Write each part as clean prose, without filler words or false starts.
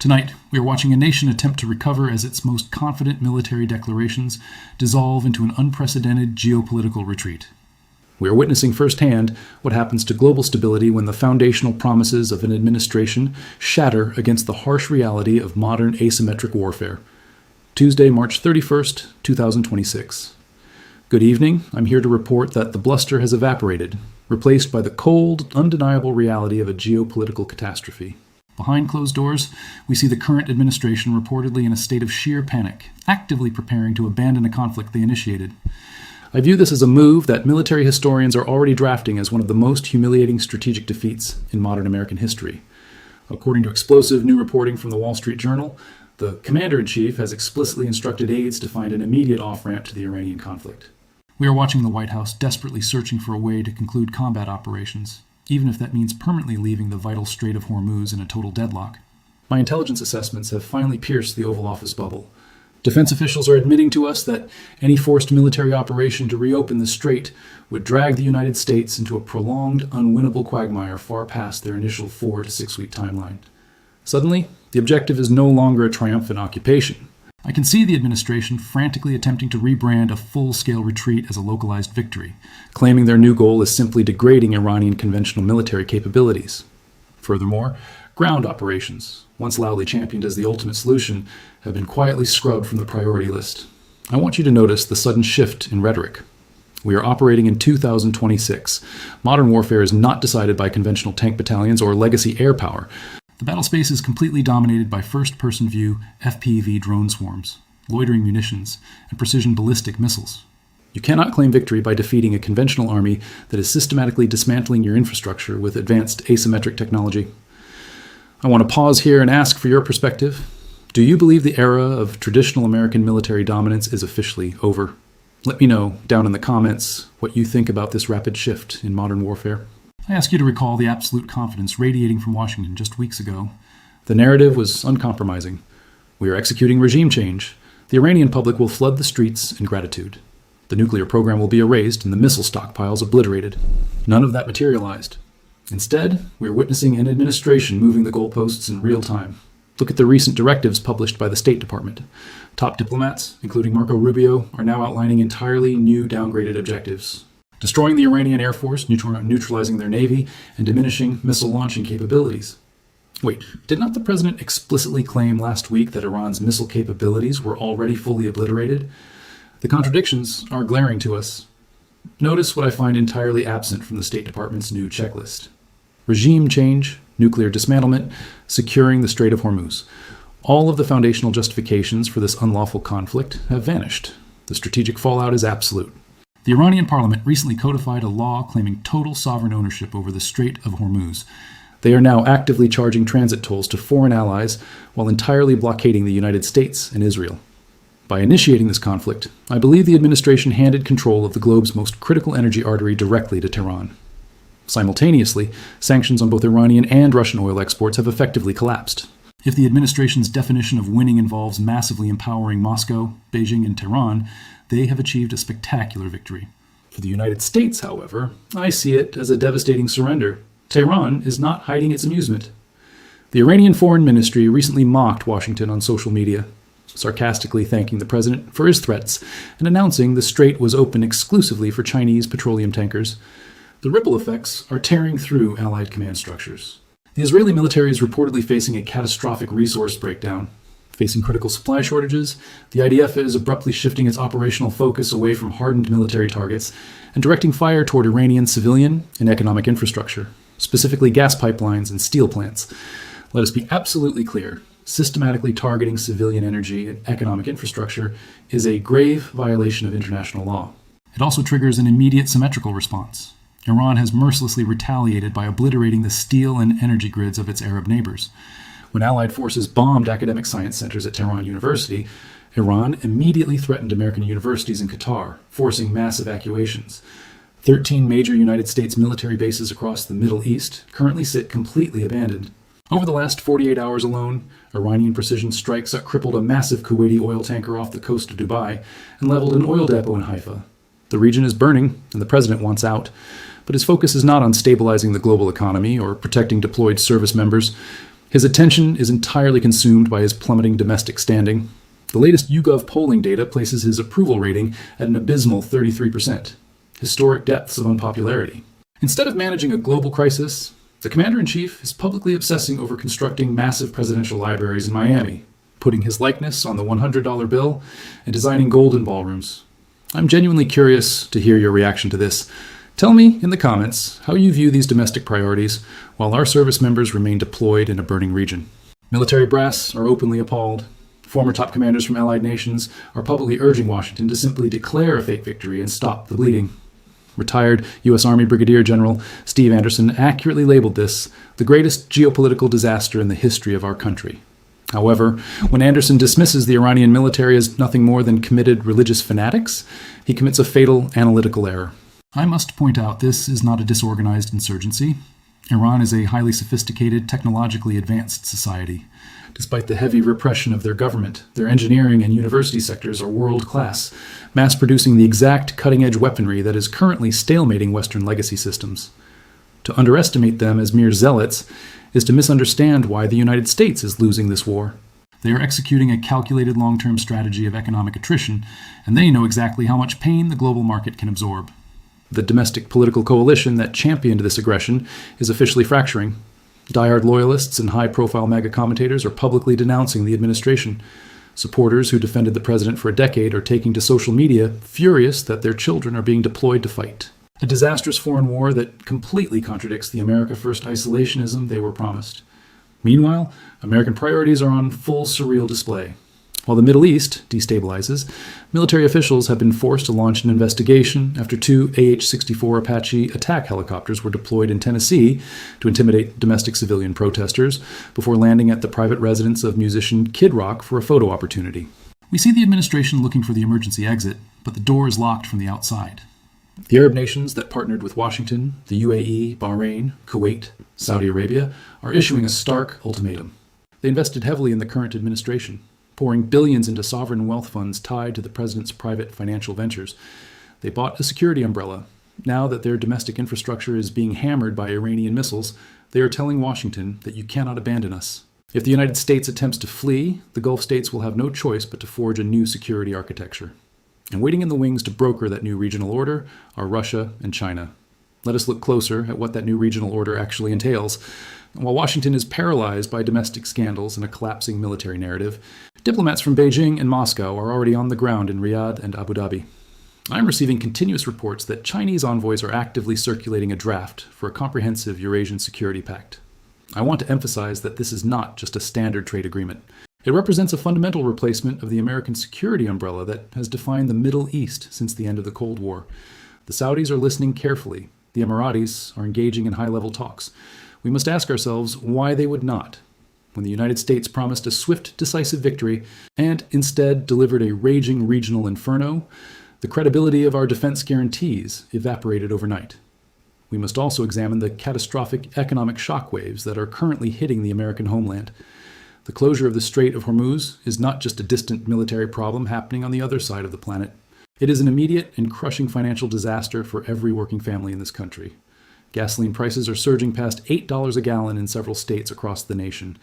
Tonight, we are watching a nation attempt to recover as its most confident military declarations dissolve into an unprecedented geopolitical retreat. We are witnessing firsthand what happens to global stability when the foundational promises of an administration shatter against the harsh reality of modern asymmetric warfare. Tuesday, March 31st, 2026. Good evening. I'm here to report that the bluster has evaporated, replaced by the cold, undeniable reality of a geopolitical catastrophe. Behind closed doors, we see the current administration reportedly in a state of sheer panic, actively preparing to abandon a conflict they initiated. I view this as a move that military historians are already drafting as one of the most humiliating strategic defeats in modern American history. According to explosive new reporting from the Wall Street Journal, the commander-in-chief has explicitly instructed aides to find an immediate off-ramp to the Iranian conflict. We are watching the White House desperately searching for a way to conclude combat operations, even if that means permanently leaving the vital Strait of Hormuz in a total deadlock. My intelligence assessments have finally pierced the Oval Office bubble. Defense officials are admitting to us that any forced military operation to reopen the strait would drag the United States into a prolonged, unwinnable quagmire far past their initial 4 to 6 week timeline. Suddenly, the objective is no longer a triumphant occupation. I can see the administration frantically attempting to rebrand a full-scale retreat as a localized victory, claiming their new goal is simply degrading Iranian conventional military capabilities. Furthermore, ground operations, once loudly championed as the ultimate solution, have been quietly scrubbed from the priority list. I want you to notice the sudden shift in rhetoric. We are operating in 2026. Modern warfare is not decided by conventional tank battalions or legacy air power. The battle space is completely dominated by first-person view FPV drone swarms, loitering munitions, and precision ballistic missiles. You cannot claim victory by defeating a conventional army that is systematically dismantling your infrastructure with advanced asymmetric technology. I want to pause here and ask for your perspective. Do you believe the era of traditional American military dominance is officially over? Let me know down in the comments what you think about this rapid shift in modern warfare. I ask you to recall the absolute confidence radiating from Washington just weeks ago. The narrative was uncompromising. We are executing regime change. The Iranian public will flood the streets in gratitude. The nuclear program will be erased and the missile stockpiles obliterated. None of that materialized. Instead, we are witnessing an administration moving the goalposts in real time. Look at the recent directives published by the State Department. Top diplomats, including Marco Rubio, are now outlining entirely new downgraded objectives. Destroying the Iranian Air Force, neutralizing their navy, and diminishing missile launching capabilities. Wait, did not the president explicitly claim last week that Iran's missile capabilities were already fully obliterated? The contradictions are glaring to us. Notice what I find entirely absent from the State Department's new checklist. Regime change, nuclear dismantlement, securing the Strait of Hormuz. All of the foundational justifications for this unlawful conflict have vanished. The strategic fallout is absolute. The Iranian parliament recently codified a law claiming total sovereign ownership over the Strait of Hormuz. They are now actively charging transit tolls to foreign allies while entirely blockading the United States and Israel. By initiating this conflict, I believe the administration handed control of the globe's most critical energy artery directly to Tehran. Simultaneously, sanctions on both Iranian and Russian oil exports have effectively collapsed. If the administration's definition of winning involves massively empowering Moscow, Beijing, and Tehran, they have achieved a spectacular victory. For the United States, however, I see it as a devastating surrender. Tehran is not hiding its amusement. The Iranian Foreign Ministry recently mocked Washington on social media, sarcastically thanking the president for his threats and announcing the strait was open exclusively for Chinese petroleum tankers. The ripple effects are tearing through Allied command structures. The Israeli military is reportedly facing a catastrophic resource breakdown. Facing critical supply shortages, the IDF is abruptly shifting its operational focus away from hardened military targets and directing fire toward Iranian civilian and economic infrastructure, specifically gas pipelines and steel plants. Let us be absolutely clear. Systematically targeting civilian energy and economic infrastructure is a grave violation of international law. It also triggers an immediate symmetrical response. Iran has mercilessly retaliated by obliterating the steel and energy grids of its Arab neighbors. When Allied forces bombed academic science centers at Tehran University, Iran immediately threatened American universities in Qatar, forcing mass evacuations. 13 major United States military bases across the Middle East currently sit completely abandoned. Over the last 48 hours alone, Iranian precision strikes crippled a massive Kuwaiti oil tanker off the coast of Dubai and leveled an oil depot in Haifa. The region is burning, and the president wants out. But his focus is not on stabilizing the global economy or protecting deployed service members. His attention is entirely consumed by his plummeting domestic standing. The latest YouGov polling data places his approval rating at an abysmal 33%, historic depths of unpopularity. Instead of managing a global crisis, the commander-in-chief is publicly obsessing over constructing massive presidential libraries in Miami, putting his likeness on the $100 bill, and designing golden ballrooms. I'm genuinely curious to hear your reaction to this. Tell me in the comments how you view these domestic priorities while our service members remain deployed in a burning region. Military brass are openly appalled. Former top commanders from allied nations are publicly urging Washington to simply declare a fake victory and stop the bleeding. Retired U.S. Army Brigadier General Steve Anderson accurately labeled this the greatest geopolitical disaster in the history of our country. However, when Anderson dismisses the Iranian military as nothing more than committed religious fanatics, he commits a fatal analytical error. I must point out this is not a disorganized insurgency. Iran is a highly sophisticated, technologically advanced society. Despite the heavy repression of their government, their engineering and university sectors are world-class, mass-producing the exact cutting-edge weaponry that is currently stalemating Western legacy systems. To underestimate them as mere zealots is to misunderstand why the United States is losing this war. They are executing a calculated long-term strategy of economic attrition, and they know exactly how much pain the global market can absorb. The domestic political coalition that championed this aggression is officially fracturing. Diehard loyalists and high-profile MAGA commentators are publicly denouncing the administration. Supporters who defended the president for a decade are taking to social media, furious that their children are being deployed to fight. A disastrous foreign war that completely contradicts the America First isolationism they were promised. Meanwhile, American priorities are on full surreal display. While the Middle East destabilizes, military officials have been forced to launch an investigation after 2 AH-64 Apache attack helicopters were deployed in Tennessee to intimidate domestic civilian protesters before landing at the private residence of musician Kid Rock for a photo opportunity. We see the administration looking for the emergency exit, but the door is locked from the outside. The Arab nations that partnered with Washington, the UAE, Bahrain, Kuwait, Saudi Arabia, are issuing a stark ultimatum. They invested heavily in the current administration, pouring billions into sovereign wealth funds tied to the president's private financial ventures. They bought a security umbrella. Now that their domestic infrastructure is being hammered by Iranian missiles, they are telling Washington that you cannot abandon us. If the United States attempts to flee, the Gulf states will have no choice but to forge a new security architecture. And waiting in the wings to broker that new regional order are Russia and China. Let us look closer at what that new regional order actually entails. While Washington is paralyzed by domestic scandals and a collapsing military narrative, diplomats from Beijing and Moscow are already on the ground in Riyadh and Abu Dhabi. I'm receiving continuous reports that Chinese envoys are actively circulating a draft for a comprehensive Eurasian security pact. I want to emphasize that this is not just a standard trade agreement. It represents a fundamental replacement of the American security umbrella that has defined the Middle East since the end of the Cold War. The Saudis are listening carefully. The Emiratis are engaging in high-level talks. We must ask ourselves why they would not, when the United States promised a swift, decisive victory and instead delivered a raging regional inferno. The credibility of our defense guarantees evaporated overnight. We must also examine the catastrophic economic shockwaves that are currently hitting the American homeland. The closure of the Strait of Hormuz is not just a distant military problem happening on the other side of the planet. It is an immediate and crushing financial disaster for every working family in this country. Gasoline prices are surging past $8 a gallon in several states across the nation,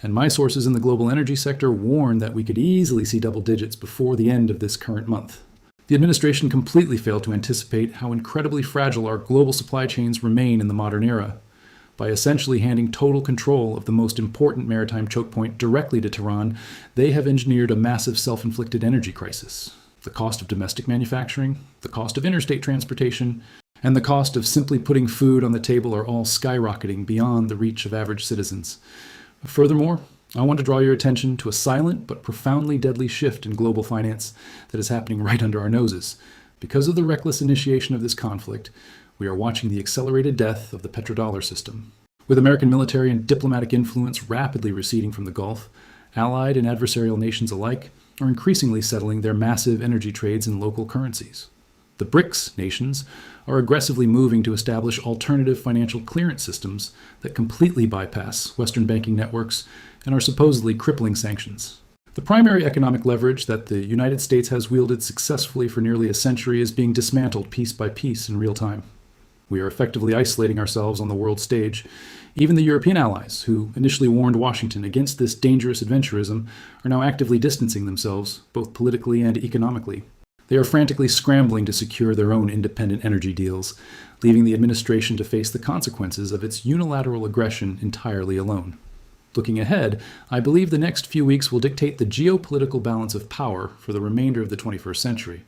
and my sources in the global energy sector warn that we could easily see double digits before the end of this current month. The administration completely failed to anticipate how incredibly fragile our global supply chains remain in the modern era. By essentially handing total control of the most important maritime choke point directly to Tehran, they have engineered a massive self-inflicted energy crisis. The cost of domestic manufacturing, the cost of interstate transportation, and the cost of simply putting food on the table are all skyrocketing beyond the reach of average citizens. Furthermore, I want to draw your attention to a silent but profoundly deadly shift in global finance that is happening right under our noses. Because of the reckless initiation of this conflict, we are watching the accelerated death of the petrodollar system. With American military and diplomatic influence rapidly receding from the Gulf, allied and adversarial nations alike are increasingly settling their massive energy trades in local currencies. The BRICS nations are aggressively moving to establish alternative financial clearance systems that completely bypass Western banking networks and are supposedly crippling sanctions. The primary economic leverage that the United States has wielded successfully for nearly a century is being dismantled piece by piece in real time. We are effectively isolating ourselves on the world stage, Even the European allies, who initially warned Washington against this dangerous adventurism, are now actively distancing themselves, both politically and economically. They are frantically scrambling to secure their own independent energy deals, leaving the administration to face the consequences of its unilateral aggression entirely alone. Looking ahead, I believe the next few weeks will dictate the geopolitical balance of power for the remainder of the 21st century.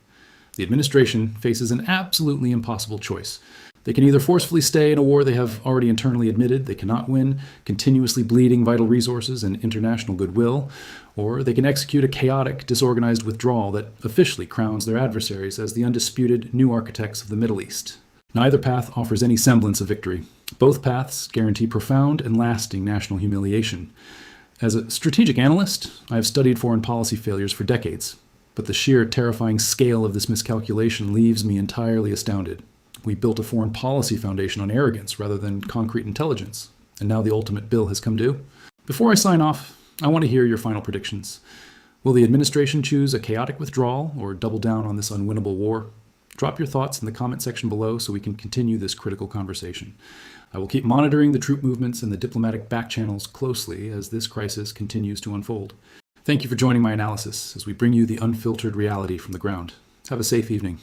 The administration faces an absolutely impossible choice. They can either forcefully stay in a war they have already internally admitted they cannot win, continuously bleeding vital resources and international goodwill, or they can execute a chaotic, disorganized withdrawal that officially crowns their adversaries as the undisputed new architects of the Middle East. Neither path offers any semblance of victory. Both paths guarantee profound and lasting national humiliation. As a strategic analyst, I have studied foreign policy failures for decades, but the sheer terrifying scale of this miscalculation leaves me entirely astounded. We built a foreign policy foundation on arrogance rather than concrete intelligence, and now the ultimate bill has come due. Before I sign off, I want to hear your final predictions. Will the administration choose a chaotic withdrawal or double down on this unwinnable war? Drop your thoughts in the comment section below so we can continue this critical conversation. I will keep monitoring the troop movements and the diplomatic back channels closely as this crisis continues to unfold. Thank you for joining my analysis as we bring you the unfiltered reality from the ground. Have a safe evening.